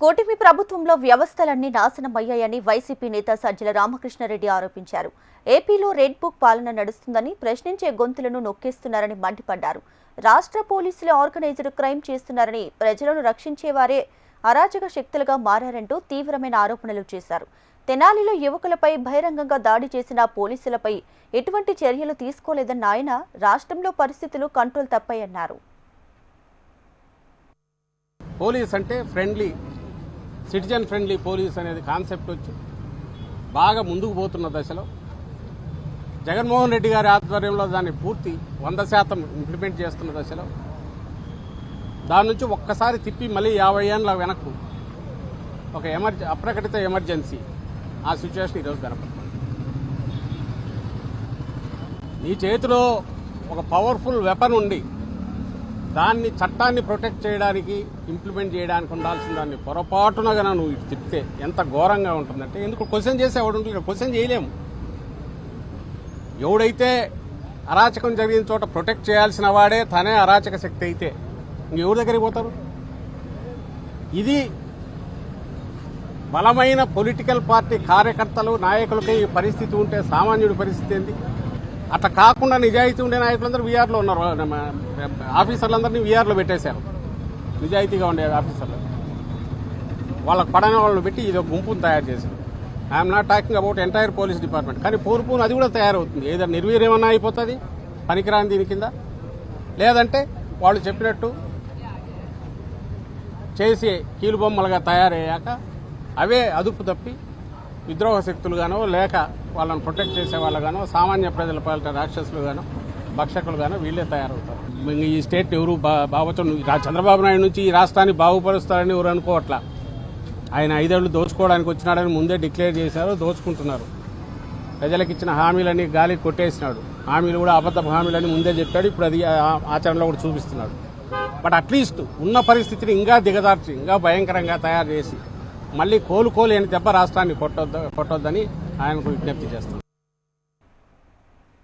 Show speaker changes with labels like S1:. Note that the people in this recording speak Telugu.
S1: కూటమి ప్రభుత్వంలో వ్యవస్థలన్నీ నాశనమయ్యాయని వైసీపీ నేత సజ్జల రామకృష్ణారెడ్డి ఆరోపించారు. ఏపీలో రెడ్ బుక్ పాలన నడుస్తుందని, ప్రశ్నించే గొంతులను నొక్కేస్తున్నారని మండిపడ్డారు. రాష్ట్ర పోలీసులు ఆర్గనైజ్డ్ క్రైమ్ చేస్తున్నారని, ప్రజలను రక్షించేవారే అరాచక శక్తులుగా మారారంటూ తీవ్రమైన ఆరోపణలు చేశారు. తెనాలిలో యువకులపై బహిరంగంగా దాడి చేసిన పోలీసులపై ఎటువంటి చర్యలు తీసుకోలేదన్న ఆయన, రాష్ట్రంలో పరిస్థితులు కంట్రోల్ తప్పాయన్నారు.
S2: పోలీస్ అంటే ఫ్రెండ్లీ, సిటిజన్ ఫ్రెండ్లీ పోలీస్ అనేది కాన్సెప్ట్ వచ్చి బాగా ముందుకు పోతున్న దశలో జగన్మోహన్ రెడ్డి గారి ఆధ్వర్యంలో దాన్ని పూర్తి 100% ఇంప్లిమెంట్ చేస్తున్న దశలో దాని నుంచి ఒక్కసారి తిప్పి మళ్ళీ 50 ఏళ్ళ వెనక్కు ఒక అప్రకటిత ఎమర్జెన్సీ ఆ సిచ్యువేషన్ ఈరోజు కనపడుతుంది. నీ చేతిలో ఒక పవర్ఫుల్ వెపన్ ఉండి దాన్ని చట్టాన్ని ప్రొటెక్ట్ చేయడానికి, ఇంప్లిమెంట్ చేయడానికి ఉండాల్సిన దాన్ని పొరపాటున గన నువ్వు ఇటు తిప్పితే ఎంత ఘోరంగా ఉంటుందంటే, ఎందుకు క్వశ్చన్ చేసేవాడు ఉంటుంది, క్వశ్చన్ చేయలేము. ఎవడైతే అరాచకం జరిగిన చోట ప్రొటెక్ట్ చేయాల్సిన వాడే తనే అరాచక శక్తి అయితే ఇంకెవరి దగ్గరికి పోతారు? ఇది బలమైన పొలిటికల్ పార్టీ కార్యకర్తలు, నాయకులకి ఈ పరిస్థితి ఉంటే సామాన్యుడి పరిస్థితి ఏంది? అట్లా కాకుండా నిజాయితీ ఉండే నాయకులందరూ వీఆర్లో ఉన్నారు. ఆఫీసర్లందరినీ వీఆర్లో పెట్టేశారు. నిజాయితీగా ఉండే ఆఫీసర్లు వాళ్ళకు పడని వాళ్ళు పెట్టి ఇది ఒక గుంపును తయారు చేశారు. I'm not talking about entire police department. కానీ పూర్పును అది కూడా తయారవుతుంది. ఏదో నిర్వీర్యమన్నా అయిపోతుంది పనికిరాని దీని కింద, లేదంటే వాళ్ళు చెప్పినట్టు చేసి కీలుబొమ్మలుగా తయారయ్యాక అవే అదుపు తప్పి విద్రోహ శక్తులుగానో, లేక వాళ్ళని ప్రొటెక్ట్ చేసే వాళ్ళగానో, సామాన్య ప్రజల పాలిట రాక్షసులుగానో, భక్షకులుగానో వీళ్ళే తయారవుతారు. ఈ స్టేట్ ఎవరు బాబోచు చంద్రబాబు నాయుడు నుంచి ఈ రాష్ట్రాన్ని బాగుపరుస్తారని ఎవరు అనుకోవట్లా. ఆయన 5 ఏళ్లు దోచుకోవడానికి వచ్చినాడని ముందే డిక్లేర్ చేశారు, దోచుకుంటున్నారు. ప్రజలకు ఇచ్చిన హామీలన్నీ గాలికి కొట్టేసినాడు. హామీలు కూడా అబద్ధ హామీలని ముందే చెప్పాడు. ఇప్పుడు అది ఆచరణలో కూడా చూపిస్తున్నాడు. బట్ అట్లీస్ట్ ఉన్న పరిస్థితిని ఇంకా దిగదార్చి, ఇంకా భయంకరంగా తయారు చేసి మళ్ళీ కోలుకోలేని దెబ్బ రాష్ట్రాన్ని కొట్టొద్దని ఆయనకు విజ్ఞప్తి చేస్తున్నారు.